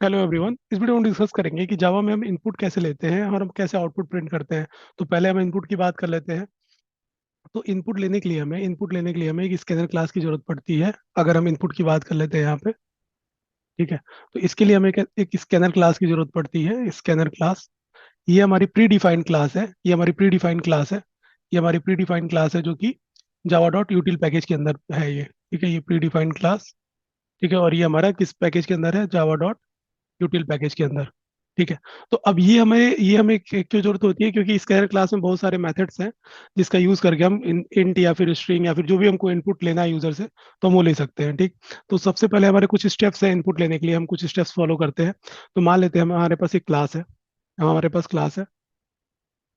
Hello everyone. इस video में discuss करेंगे कि जावा में हम इनपुट कैसे लेते हैं और हम कैसे आउटपुट प्रिंट करते हैं। तो पहले हम इनपुट की बात कर लेते हैं। तो इनपुट लेने के लिए हमें एक स्कैनर क्लास की जरूरत पड़ती है। अगर हम इनपुट की बात कर लेते हैं यहाँ पे, ठीक है। तो इसके लिए हमें एक स्कैनर क्लास की जरूरत पड़ती है। स्कैनर क्लास ये हमारी प्री डिफाइंड क्लास है। ये हमारी प्री डिफाइंड क्लास है जो कि जावा डॉट यूटिल पैकेज के अंदर है ये। ठीक है, ये प्री डिफाइंड क्लास। ठीक है, और ये हमारा किस पैकेज के अंदर है? जावा डॉट यूटिल पैकेज के अंदर। ठीक है। तो अब ये हमें क्यों जरूरत होती है? क्योंकि स्कैनर क्लास में बहुत सारे मेथड्स हैं जिसका यूज करके हम इंट या फिर स्ट्रिंग या फिर जो भी हमको इनपुट लेना है यूजर से, तो हम वो ले सकते हैं। ठीक। तो सबसे पहले हमारे कुछ स्टेप्स हैं इनपुट लेने के लिए, हम कुछ स्टेप्स फॉलो करते हैं। तो मान लेते हैं हमारे पास एक क्लास है। हमारे पास क्लास है,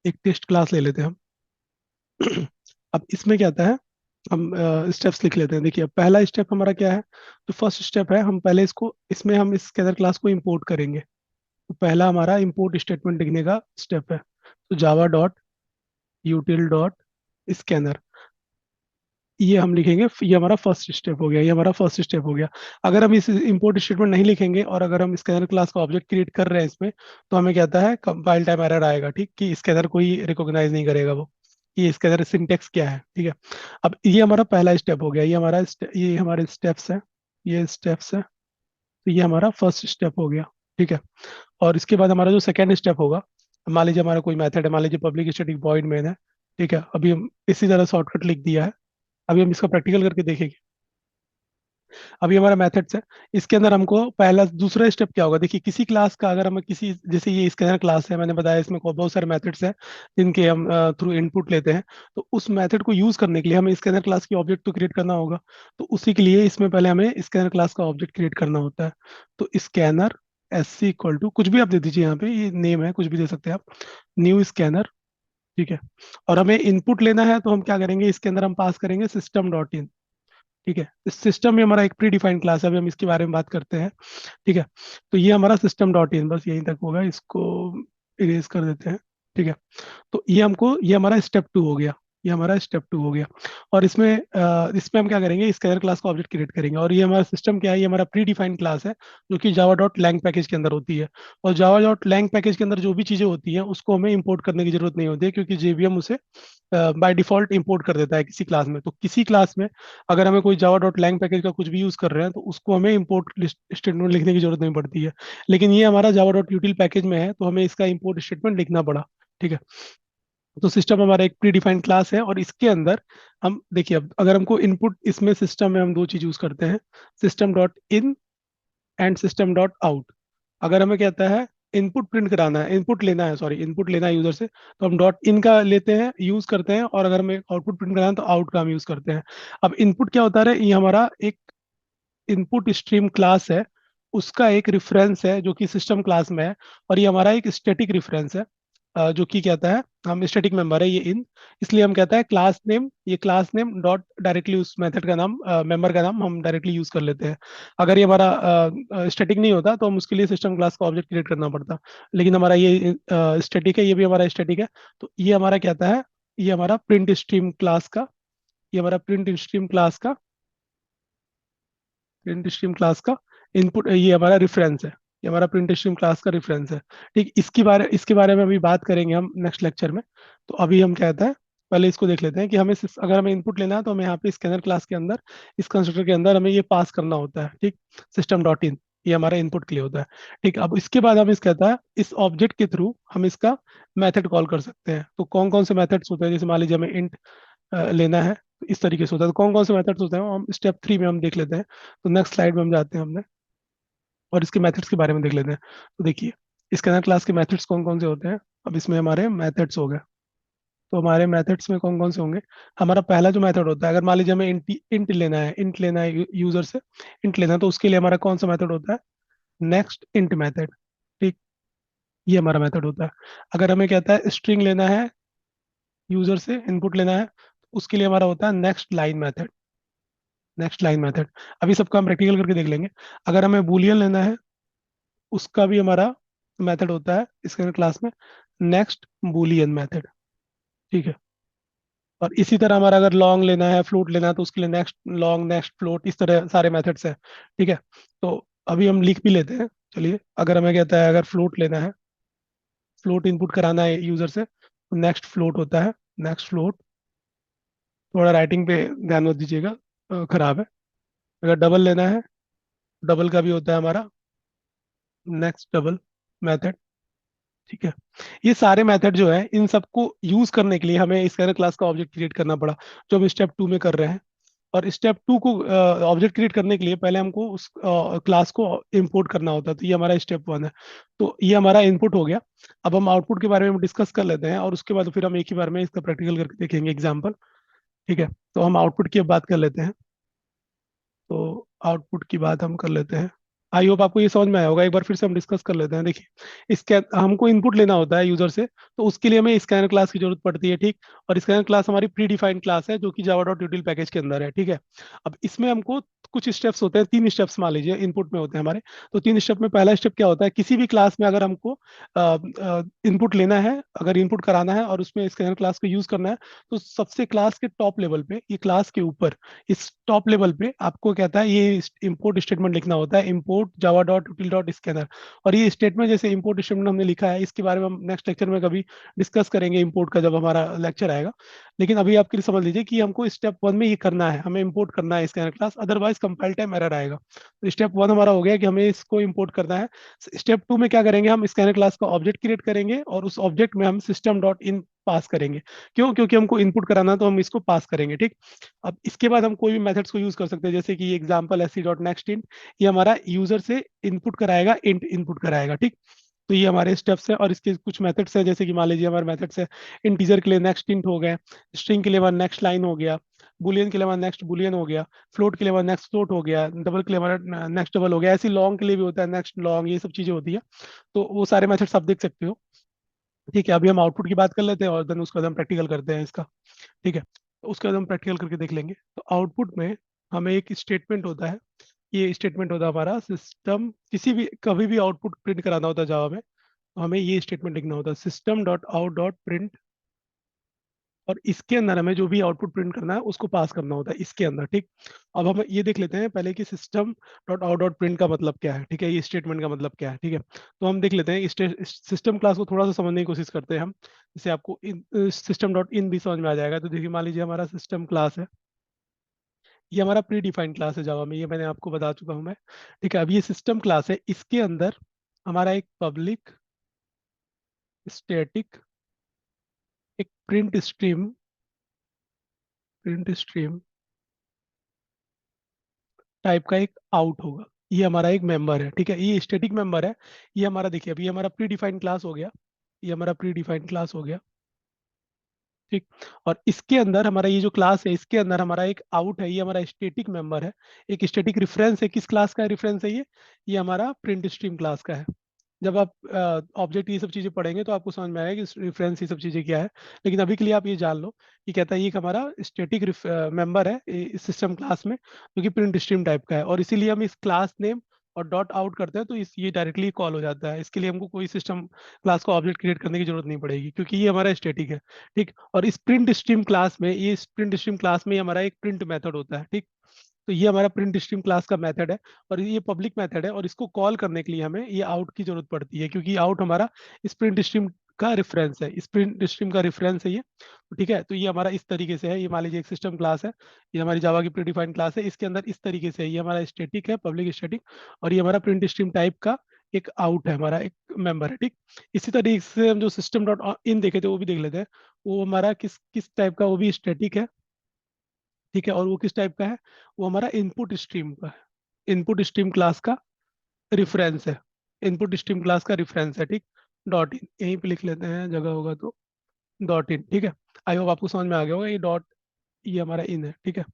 एक टेस्ट क्लास ले लेते हैं हम। अब इसमें क्या आता है, हम स्टेप्स लिख लेते हैं। देखिए, अब पहला स्टेप हमारा क्या है? तो फर्स्ट स्टेप है, हम पहले इसमें हम इस स्कैनर क्लास को इंपोर्ट करेंगे। तो पहला हमारा इंपोर्ट स्टेटमेंट लिखने का स्टेप है। तो जावा डॉट यूटिल डॉट स्कैनर, ये हम लिखेंगे। ये हमारा फर्स्ट स्टेप हो गया। अगर हम इस इंपोर्ट स्टेटमेंट नहीं लिखेंगे और अगर हम स्कैनर क्लास का ऑब्जेक्ट क्रिएट कर रहे हैं इसमें, तो हमें क्या आता है? कंपाइल टाइम एरर आएगा। ठीक, कि स्कैनर कोई रिकॉग्नाइज नहीं करेगा वो, कि स्कैनर सिंटेक्स क्या है। ठीक है। अब ये हमारा पहला स्टेप हो गया। ये हमारे स्टेप्स हैं। ये स्टेप्स है। तो ये हमारा फर्स्ट स्टेप हो गया। ठीक है। और इसके बाद हमारा जो सेकेंड स्टेप होगा, मान लीजिए हमारा कोई मेथड है, मान लीजिए पब्लिक स्टैटिक वॉइड मेन है। ठीक है, अभी हम इसी तरह शॉर्टकट लिख दिया है। अभी हम इसका प्रैक्टिकल करके देखेंगे। अभी हमारा मेथड्स है, इसके अंदर हमको पहला दूसरा स्टेप क्या होगा? देखिए, किसी क्लास का अगर हमें किसी, जैसे ये स्कैनर क्लास है, मैंने बताया इसमें बहुत सारे मेथड्स हैं जिनके हम थ्रू इनपुट लेते हैं। तो उस मेथड को यूज करने के लिए हमें स्कैनर क्लास की ऑब्जेक्ट तो क्रिएट करना होगा। तो उसी के लिए इसमें पहले हमें स्कैनर क्लास का ऑब्जेक्ट क्रिएट करना होता है। तो scanner S C equal to कुछ भी आप दे दीजिए, यहाँ पे ये नेम है, कुछ भी दे सकते हैं आप। New scanner. ठीक है। और हमें इनपुट लेना है तो हम क्या करेंगे, इसके अंदर हम पास करेंगे सिस्टम डॉट इन। ठीक है, इस सिस्टम में हमारा एक प्री डिफाइंड क्लास है, अभी हम इसके बारे में बात करते हैं। ठीक है। तो ये हमारा सिस्टम डॉट इन, बस यहीं तक होगा, इसको इरेज कर देते हैं। ठीक है। तो ये हमारा स्टेप टू हो गया। और इसमें हम क्या करेंगे, स्कैनर क्लास का ऑब्जेक्ट क्रिएट करेंगे। और ये हमारा सिस्टम क्या है? ये हमारा प्री डिफाइंड क्लास है जो कि जावा डॉट लैंग पैकेज के अंदर होती है। और जावा डॉट लैंग पैकेज के अंदर जो भी चीज़ें होती हैं उसको हमें इंपोर्ट करने की जरूरत नहीं होती है, क्योंकि जेवीएम उसे बाय डिफॉल्ट इंपोर्ट कर देता है किसी क्लास में। तो किसी क्लास में अगर हमें कोई जावा डॉट लैंग पैकेज का कुछ भी यूज़ कर रहे हैं तो उसको हमें इंपोर्ट स्टेटमेंट लिखने की जरूरत नहीं पड़ती है। लेकिन ये हमारा जावा डॉट यूटिल पैकेज में है तो हमें इसका इंपोर्ट स्टेटमेंट लिखना पड़ा। ठीक है। तो सिस्टम हमारा एक प्री डिफाइंड क्लास है और इसके अंदर हम देखिए, अब अगर हमको इनपुट, इसमें सिस्टम में हम दो चीज यूज करते हैं, system dot in and system dot out. अगर हमें कहता है इनपुट प्रिंट कराना है, इनपुट लेना है यूजर से, तो हम डॉट इन का लेते हैं, यूज करते हैं। और अगर हमें आउटपुट प्रिंट कराना है तो आउट का हम यूज करते हैं। अब इनपुट क्या होता है? ये हमारा एक इनपुट स्ट्रीम क्लास है, उसका एक रेफरेंस है जो कि सिस्टम क्लास में है। और ये हमारा एक स्टैटिक रेफरेंस है, जो कि कहता है, हम स्टैटिक मेंबर है ये इन, इसलिए हम कहता है क्लास नेम, ये क्लास नेम डॉट डायरेक्टली उस मेथड का नाम, मेंबर का नाम हम डायरेक्टली यूज कर लेते हैं। अगर ये हमारा स्टैटिक नहीं होता तो हम उसके लिए सिस्टम क्लास का ऑब्जेक्ट क्रिएट करना पड़ता। लेकिन हमारा ये स्टैटिक है, ये भी हमारा स्टैटिक है। तो ये हमारा कहता है, ये हमारा प्रिंट स्ट्रीम क्लास का ये हमारा प्रिंट स्ट्रीम क्लास का इनपुट, ये हमारा रेफरेंस है। ये हमारा प्रिंट स्ट्रीम क्लास का रेफरेंस है। ठीक, इसके बारे में अभी बात करेंगे हम नेक्स्ट लेक्चर में। तो अभी हम कहते हैं, पहले इसको देख लेते हैं कि अगर हमें इनपुट लेना है तो हमें यहाँ पे स्कैनर क्लास के अंदर, इस कंस्ट्रक्टर के अंदर हमें ये पास करना होता है। ठीक, सिस्टम डॉट इन, ये हमारा इनपुट के लिए होता है। ठीक, अब इसके बाद हम इस कहता है इस ऑब्जेक्ट के थ्रू हम इसका मेथड कॉल कर सकते हैं। तो कौन कौन से मेथड्स होते हैं? जैसे मान लीजिए हमें इंट लेना है, तो इस तरीके से होता है। तो कौन कौन से मेथड्स होते हैं वो हम स्टेप थ्री में हम देख लेते हैं। तो नेक्स्ट स्लाइड में हम जाते हैं हमने, और इसके मेथड्स के बारे में देख लेते हैं। तो देखिए, स्कैनर क्लास के मेथड्स कौन कौन से होते हैं। अब इसमें हमारे मेथड्स हो गए। तो हमारे मेथड्स में कौन कौन से होंगे? हमारा पहला जो मेथड होता है, अगर मान लीजिए हमें इंट लेना है यूजर से, इंट लेना है, तो उसके लिए हमारा कौन सा मेथड होता है? Next int method. ठीक, ये हमारा मेथड होता है। अगर हमें कहता है स्ट्रिंग लेना है, यूजर से इनपुट लेना है, तो उसके लिए हमारा होता है नेक्स्ट लाइन मेथड। अभी सबका हम प्रैक्टिकल करके देख लेंगे। अगर हमें बूलियन लेना है, उसका भी हमारा मेथड होता है इसके क्लास में, नेक्स्ट बूलियन मेथड। ठीक है। और इसी तरह हमारा अगर लॉन्ग लेना है, फ्लोट लेना है, तो उसके लिए नेक्स्ट लॉन्ग, नेक्स्ट फ्लोट, इस तरह सारे मेथड्स हैं। ठीक है। तो अभी हम लिख भी लेते हैं। चलिए, अगर हमें कहता है अगर फ्लोट लेना है, फ्लोट इनपुट कराना है यूजर से, तो नेक्स्ट फ्लोट होता है। नेक्स्ट फ्लोट, थोड़ा राइटिंग पे ध्यान मत दीजिएगा, खराब है। अगर डबल लेना है, डबल का भी होता है हमारा नेक्स्ट डबल मेथड। ठीक है। ये सारे मेथड जो है, इन सबको यूज करने के लिए हमें स्कैनर क्लास का ऑब्जेक्ट क्रिएट करना पड़ा, जो हम स्टेप 2 में कर रहे हैं। और स्टेप 2 को ऑब्जेक्ट क्रिएट करने के लिए पहले हमको उस क्लास को इंपोर्ट करना होता है। तो ये हमारा स्टेप 1 है। तो ये हमारा इनपुट हो गया। अब हम आउटपुट के बारे में डिस्कस कर लेते हैं, और उसके बाद फिर हम एक ही बार में इसका प्रैक्टिकल करके देखेंगे एग्जाम्पल। ठीक है। तो हम आउटपुट की अब बात कर लेते हैं। तो आउटपुट की बात हम कर लेते हैं। आई होप आपको ये समझ में आया होगा। एक बार फिर से हम डिस्कस कर लेते हैं। देखिए, इसके हमको इनपुट लेना होता है यूजर से, तो उसके लिए हमें स्कैनर क्लास की जरूरत पड़ती है। ठीक। और स्कैनर क्लास हमारी प्री डिफाइंड क्लास है, जो कि जावा डॉट यूटिल पैकेज के अंदर है। ठीक है। अब इसमें हमको कुछ स्टेप्स होते हैं, 3 स्टेप्स मान लीजिए इनपुट में होते हैं हमारे। तो 3 स्टेप में पहला स्टेप क्या होता है, किसी भी क्लास में अगर हमको इनपुट लेना है, अगर इनपुट कराना है और उसमें स्कैनर क्लास को यूज करना है, तो सबसे क्लास के टॉप लेवल पे, ये क्लास के ऊपर इस टॉप लेवल पे आपको कहता है ये इंपोर्ट स्टेटमेंट लिखना होता है, import Java dot यूटिल dot scanner. और ये स्टेटमेंट, जैसे इंपोर्ट स्टेटमेंट हमने लिखा है, इसके बारे में हम नेक्स्ट लेक्चर में कभी डिस्कस करेंगे, इंपोर्ट का जब हमारा लेक्चर आएगा। लेकिन अभी आपके लिए समझ लीजिए कि हमको स्टेप 1 में ये करना है, हमें इंपोर्ट करना है scanner class, otherwise compile time error आएगा। तो स्टेप 1 हमारा हो गया कि हमें इसको इंपोर्ट करना है। स्टेप 2 में क्या करेंगे, हम स्कैनर क्लास का ऑब्जेक्ट क्रिएट करेंगे, और उस ऑब्जेक्ट में हम सिस्टम डॉट इन पास करेंगे। क्यों? क्योंकि हमको इनपुट कराना है, तो हम इसको पास करेंगे। ठीक। अब इसके बाद हम कोई भी मेथड्स को यूज कर सकते हैं, जैसे कि example S C dot next int, ये हमारा यूजर से इनपुट कराएगा, इंट इनपुट कराएगा। ठीक। तो ये हमारे स्टेप्स हैं, और इसके कुछ मेथड्स हैं, जैसे कि मान लीजिए हमारे मेथड्स है, इंटीजर के लिए नेक्स्ट इंट हो गए, स्ट्रिंग के लिए हमारा नेक्स्ट लाइन हो गया, बुलियन के लिए हमारा नेक्स्ट बुलियन हो गया, फ्लोट के लिए हमारा नेक्स्ट फ्लोट हो गया, डबल के लिए हमारा नेक्स्ट डबल हो गया, ऐसी लॉन्ग के लिए भी होता है नेक्स्ट लॉन्ग, ये सब चीजें होती है। तो वो सारे मेथड्स आप देख सकते हो। ठीक है। अभी हम आउटपुट की बात कर लेते हैं, और देन उसके बाद हम प्रैक्टिकल करते हैं इसका। ठीक है। तो उसके बाद हम प्रैक्टिकल करके देख लेंगे। तो आउटपुट में हमें एक स्टेटमेंट होता है। ये स्टेटमेंट होता है हमारा सिस्टम, किसी भी कभी भी आउटपुट प्रिंट कराना होता है जावा में, तो हमें ये स्टेटमेंट लिखना होता है, system dot out dot print. और इसके अंदर हमें जो भी आउटपुट प्रिंट करना है उसको पास करना होता है इसके अंदर। ठीक। अब हम ये देख लेते हैं पहले कि system dot out dot print का मतलब क्या है। ठीक है। ये स्टेटमेंट का मतलब क्या है। ठीक है। तो हम देख लेते हैं सिस्टम क्लास को थोड़ा सा समझने की कोशिश करते हैं हम, जैसे आपको सिस्टम डॉट इन भी समझ में आ जाएगा। तो देखिए, मान लीजिए हमारा सिस्टम क्लास है, ये हमारा प्री डिफाइंड क्लास है जावा में, ये मैंने आपको बता चुका हूँ मैं। ठीक है। अब ये सिस्टम क्लास है, इसके अंदर हमारा एक पब्लिक स्टैटिक, एक प्रिंट स्ट्रीम टाइप का एक आउट होगा। ये हमारा एक मेंबर है। ठीक है। ये स्टैटिक मेंबर है। ये हमारा, देखिए, अभी ये हमारा प्री डिफाइंड क्लास हो गया, ये हमारा प्री डिफाइंड क्लास हो गया। ठीक। और इसके अंदर हमारा ये जो क्लास है, इसके अंदर हमारा एक आउट है, ये हमारा स्टैटिक मेंबर है। एक स्टैटिक रेफरेंस है, किस क्लास का रेफरेंस है ये हमारा प्रिंट स्ट्रीम क्लास का है। जब आप ऑब्जेक्ट ये सब चीजें पढ़ेंगे तो आपको समझ में आएगा कि रेफरेंस ये सब चीजें क्या है। लेकिन अभी के लिए आप ये जान लो कि कहता है ये एक हमारा स्टैटिक मेंबर है इस सिस्टम क्लास में, जो कि प्रिंट स्ट्रीम टाइप का है, और इसीलिए हम इस क्लास नेम और डॉट आउट करते हैं, तो इस ये डायरेक्टली कॉल हो जाता है। इसके लिए हमको कोई सिस्टम क्लास का ऑब्जेक्ट क्रिएट करने की जरूरत नहीं पड़ेगी, क्योंकि ये हमारा स्टैटिक है। ठीक। और इस प्रिंट स्ट्रीम क्लास में, ये प्रिंट स्ट्रीम क्लास में हमारा एक प्रिंट मेथड होता है। ठीक। तो ये हमारा प्रिंट स्ट्रीम क्लास का मेथड है, और ये पब्लिक मेथड है, और इसको कॉल करने के लिए हमें ये आउट की जरूरत पड़ती है, क्योंकि आउट हमारा इस प्रिंट स्ट्रीम का रेफरेंस है, इस प्रिंट स्ट्रीम का रेफरेंस है ये। तो ठीक है। तो ये हमारा इस तरीके से है, ये मान लीजिए एक सिस्टम क्लास है, ये हमारी जावा की प्रीडिफाइंड क्लास है, इसके अंदर इस तरीके से है, ये हमारा स्टैटिक है, पब्लिक स्टैटिक, और ये हमारा प्रिंट स्ट्रीम टाइप का एक आउट है, हमारा एक मेंबर है। ठीक। इसी तरीके से हम जो सिस्टम डॉट इन देखे थे वो भी देख लेते हैं। वो हमारा किस किस टाइप का, वो भी स्टैटिक है। ठीक है। और वो किस टाइप का है, वो हमारा इनपुट स्ट्रीम का है, इनपुट स्ट्रीम क्लास का रिफरेंस है, इनपुट स्ट्रीम क्लास का रिफरेंस है। ठीक। डॉट इन यहीं पे लिख लेते हैं, जगह होगा तो डॉट इन। ठीक है। आई होप आपको समझ में आ गया होगा, ये डॉट, ये हमारा इन है। ठीक है।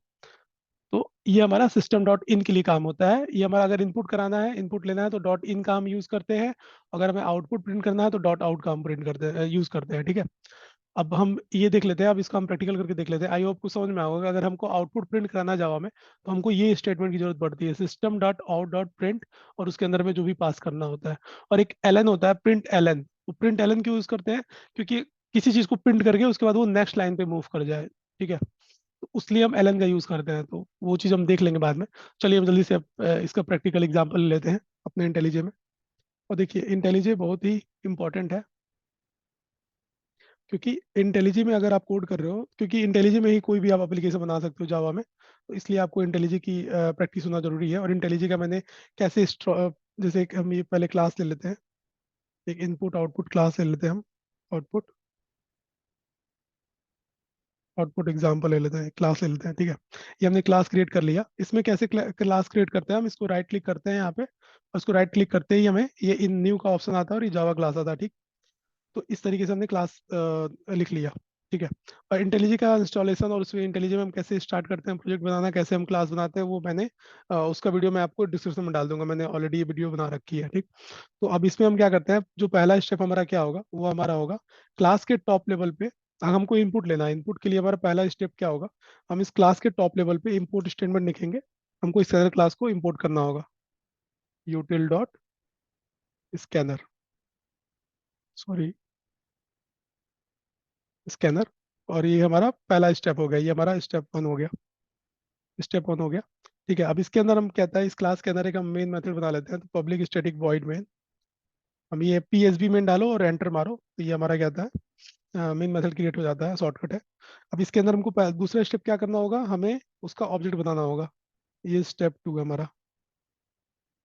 तो ये हमारा सिस्टम डॉट इन के लिए काम होता है। ये हमारा अगर इनपुट कराना है, इनपुट लेना है, तो डॉट इन का हम यूज करते हैं। अगर हमें आउटपुट प्रिंट करना है तो डॉट आउट का हम प्रिंट करते हैं, यूज करते हैं। ठीक है। अब हम ये देख लेते हैं, अब इसको हम प्रैक्टिकल करके देख लेते हैं। आई होप को समझ में आएगा, अगर हमको आउटपुट प्रिंट कराना है जावा में, तो हमको ये स्टेटमेंट की जरूरत पड़ती है, system dot out dot print, और उसके अंदर में जो भी पास करना होता है। और एक एलन होता है, प्रिंट एलन। तो प्रिंट एलन क्यों यूज करते हैं, क्योंकि किसी चीज को प्रिंट करके उसके बाद वो नेक्स्ट लाइन पे मूव कर जाए। ठीक है। तो उसलिए हम एलन का यूज करते हैं, तो वो चीज हम देख लेंगे बाद में। चलिए हम जल्दी से इसका प्रैक्टिकल एग्जाम्पल लेते हैं अपने इंटेलिजे में। और देखिए इंटेलिजे बहुत ही इंपॉर्टेंट है, क्योंकि इंटेलिजी में अगर आप कोड कर रहे हो, क्योंकि इंटेलिजी में ही कोई भी आप एप्लीकेशन बना सकते हो जावा में, तो इसलिए आपको इंटेलिजी की प्रैक्टिस होना जरूरी है। और इंटेलिजी का मैंने कैसे जैसे कि हम ये पहले क्लास ले लेते हैं, एक इनपुट आउटपुट क्लास ले लेते हैं हम। आउटपुट आउटपुट एग्जाम्पल ले लेते हैं, क्लास ले लेते हैं, ठीक है। ये हमने क्लास क्रिएट कर लिया। इसमें कैसे क्लास क्रिएट करते हैं हम, इसको राइट क्लिक करते हैं यहाँ पे, और इसको राइट क्लिक करते ही हमें ये इन न्यू का ऑप्शन आता है और ये जावा क्लास आता है, ठीक। तो इस तरीके से हमने क्लास लिख लिया, ठीक है। और इंटेलिजी का इंस्टॉलेशन और उसमें इंटेलिजी में हम कैसे स्टार्ट करते हैं प्रोजेक्ट बनाना, कैसे हम क्लास बनाते हैं, वो मैंने उसका वीडियो मैं आपको डिस्क्रिप्शन में डाल दूंगा, मैंने ऑलरेडी ये वीडियो बना रखी है, ठीक। तो अब इसमें हम क्या करते हैं, जो पहला स्टेप हमारा क्या होगा, वो हमारा होगा क्लास के टॉप लेवल पे हमको इनपुट लेना है। इनपुट के लिए हमारा पहला स्टेप क्या होगा, हम इस क्लास के टॉप लेवल पे इम्पोर्ट स्टेटमेंट लिखेंगे। हमको स्कैनर क्लास को इम्पोर्ट करना होगा, यूटिल डॉट स्कैनर, सॉरी स्कैनर। और ये हमारा पहला स्टेप हो गया, ये हमारा स्टेप वन हो गया, स्टेप वन हो गया, ठीक है। अब इसके अंदर हम कहता है, इस क्लास के अंदर एक हम मेन मेथड बना लेते हैं, तो पब्लिक स्टैटिक वॉइड मेन। हम ये पीएसबी मेन डालो और एंटर मारो, तो ये हमारा कहता है मेन मेथड क्रिएट हो जाता है, शॉर्टकट है। अब इसके अंदर हमको दूसरा स्टेप क्या करना होगा, हमें उसका ऑब्जेक्ट बनाना होगा। ये स्टेप टू है हमारा,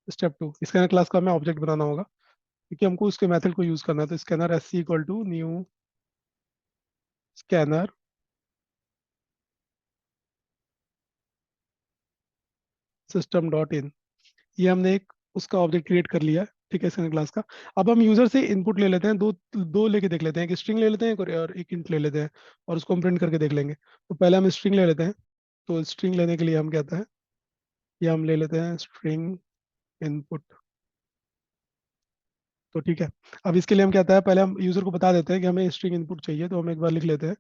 स्टेप टू, स्कैनर क्लास का हमें ऑब्जेक्ट बनाना होगा, क्योंकि हमको उसके मेथड को यूज करना है। तो scanner S C equal to new scanner system dot in, ये हमने एक उसका ऑब्जेक्ट क्रिएट कर लिया है, ठीक है, स्कैनर क्लास का। अब हम यूजर से इनपुट ले लेते हैं, दो दो लेके देख लेते हैं, एक स्ट्रिंग ले लेते हैं, और एक इंट ले लेते हैं, और उसको हम प्रिंट करके देख लेंगे। तो पहले हम स्ट्रिंग ले लेते हैं। तो स्ट्रिंग लेने के लिए हम कहते हैं, ये हम ले लेते हैं स्ट्रिंग इनपुट, तो ठीक है। अब इसके लिए हम कहता है, पहले हम यूजर को बता देते हैं कि हमें स्ट्रिंग इनपुट चाहिए, तो हम एक बार लिख लेते हैं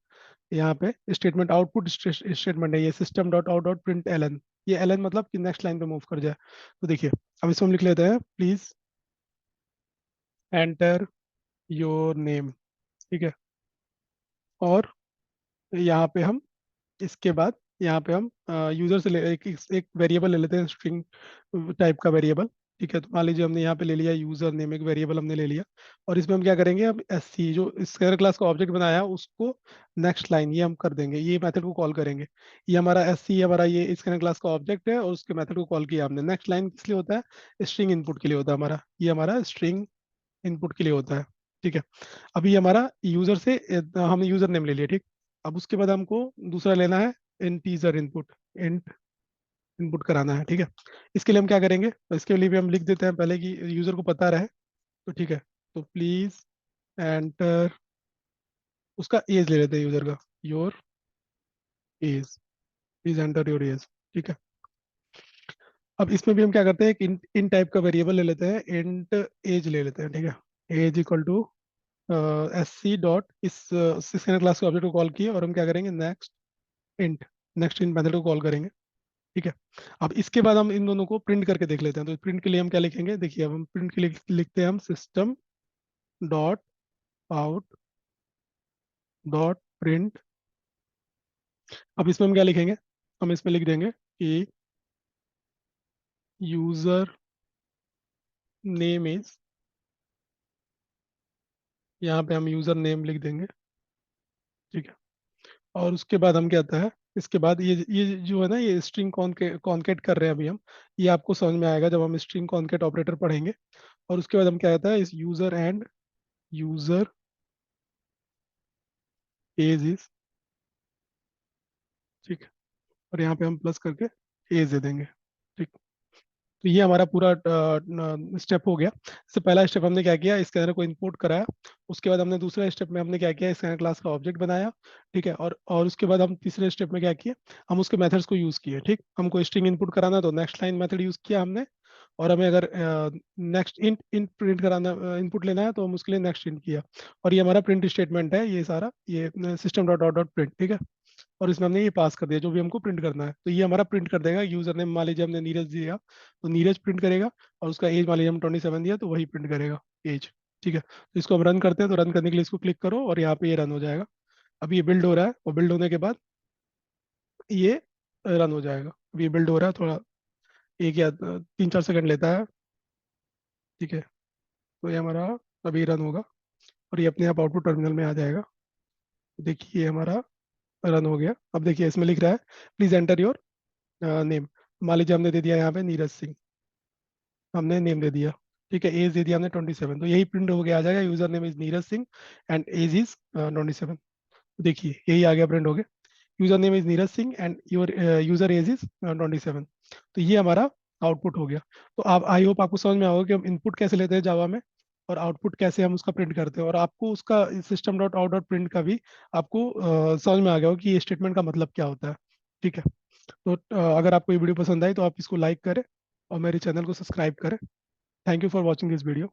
यहाँ पे स्टेटमेंट, आउटपुट स्टेटमेंट है ये, system dot out dot print L N. ये एल एन मतलब कि नेक्स्ट लाइन पे मूव कर जाए। तो देखिए, अब इसको हम लिख लेते हैं, प्लीज एंटर योर नेम, ठीक है। और यहाँ पे हम, इसके बाद यहाँ पे हम यूजर से एक वेरिएबल ले लेते हैं, स्ट्रिंग टाइप का वेरिएबल, ठीक है। तो मान लीजिए हमने यहाँ पे ले लिया यूजर नेम, एक वेरिएबल हमने ले लिया। और इसमें हम क्या करेंगे, अब एस सी जो स्केलर क्लास का ऑब्जेक्ट बनाया है, उसको नेक्स्ट लाइन ये हम कर देंगे, ये मेथड को कॉल करेंगे। ये हमारा एस सी हमारा ये स्केलर क्लास का ऑब्जेक्ट है, और उसके मेथड को कॉल किया हमने। नेक्स्ट लाइन किस लिए होता है, स्ट्रिंग इनपुट के लिए होता है हमारा, ये हमारा स्ट्रिंग इनपुट के लिए होता है, ठीक है। अभी हमारा यूजर से हमने यूजर नेम ले लिया, ठीक। अब उसके बाद हमको दूसरा लेना है इंटीजर इनपुट, इंट इनपुट कराना है, ठीक है। इसके लिए हम क्या करेंगे, तो इसके लिए भी हम लिख देते हैं पहले कि यूजर को पता रहे, तो ठीक है। तो प्लीज एंटर, उसका एज ले लेते हैं यूजर का, your age, please enter your age, ठीक है। अब इसमें भी हम क्या करते हैं, एक इन टाइप का वेरिएबल ले लेते हैं, इंट एज ले लेते हैं, ठीक है। Age equal to S C dot इस स्कैनर क्लास के ऑब्जेक्ट को कॉल किए, और हम क्या करेंगे, इंट नेक्स्ट इंट मेथड को कॉल करेंगे, ठीक है। अब इसके बाद हम इन दोनों को प्रिंट करके देख लेते हैं। तो प्रिंट के लिए हम क्या लिखेंगे, देखिए अब हम प्रिंट के लिए लिखते हैं हम system dot out dot print. अब इसमें हम क्या लिखेंगे, हम इसमें लिख देंगे कि यूजर नेम इज, यहाँ पे हम यूजर नेम लिख देंगे, ठीक है। और उसके बाद हम क्या आता है, इसके बाद ये जो है ना, ये स्ट्रिंग कॉनकेट कर रहे हैं अभी हम, ये आपको समझ में आएगा जब हम स्ट्रिंग कॉनकेट ऑपरेटर पढ़ेंगे। और उसके बाद हम क्या आता है, इस user and user age is, ठीक है। और यहाँ पे हम प्लस करके एज दे देंगे, ठीक। तो ये हमारा पूरा स्टेप हो गया। इससे पहला स्टेप हमने क्या किया, स्कैनर को इंपोर्ट कराया। उसके बाद हमने दूसरे स्टेप में हमने क्या किया, स्कैनर क्लास का ऑब्जेक्ट बनाया, ठीक है। और उसके बाद हम तीसरे स्टेप में क्या किए, हम उसके मेथड्स को यूज किए, ठीक। हमको स्ट्रिंग इनपुट कराना तो नेक्स्ट लाइन मेथड यूज किया हमने। और हमें अगर नेक्स्ट इंट इंट प्रिंट कराना, इनपुट लेना है, तो हम उसके लिए नेक्स्ट इंट किया। और ये हमारा प्रिंट स्टेटमेंट है, ये सारा ये system dot out dot print, ठीक है। और इसमें हमने ये पास कर दिया जो भी हमको प्रिंट करना है, तो ये हमारा प्रिंट कर देगा। यूजर ने मान लीजिए हमने नीरज दिया, तो नीरज प्रिंट करेगा। और उसका एज मान लीजिए हम 27 दिया, तो वही प्रिंट करेगा, एज, ठीक है। तो इसको हम रन करते हैं, तो रन करने के लिए इसको क्लिक करो, और यहाँ पे ये रन हो जाएगा। अब ये बिल्ड हो रहा है, और बिल्ड होने के बाद ये रन हो जाएगा। अब ये बिल्ड हो रहा है, थोड़ा एक या 3-4 सेकंड लेता है, ठीक है। तो ये हमारा अभी रन होगा और ये अपने आप आउटपुट टर्मिनल में आ जाएगा। देखिए ये हमारा रन हो गया। अब देखिए इसमें लिख रहा है प्लीज एंटर योर नेम। मान लीजिए हमने दे दिया यहाँ पे नीरज सिंह, हमने नेम दे दिया। ठीक है, एज दे दिया हमने 27, तो यही प्रिंट होके आ जाएगा, user name is Neeraj Singh and age is 27। देखिए यही आ गया, प्रिंट हो गया, user name is Neeraj Singh and your user age is 27। तो ये हमारा आउटपुट हो गया। तो आप, आई होप आपको समझ में आओगे कि हम इनपुट कैसे लेते हैं जावा में और आउटपुट कैसे हम उसका प्रिंट करते हैं, और आपको उसका system dot out dot print का भी आपको समझ में आ गया होगा कि ये स्टेटमेंट का मतलब क्या होता है। ठीक है, तो अगर आपको ये वीडियो पसंद आई तो आप इसको लाइक करें और मेरे चैनल को सब्सक्राइब करें। Thank you for watching this video.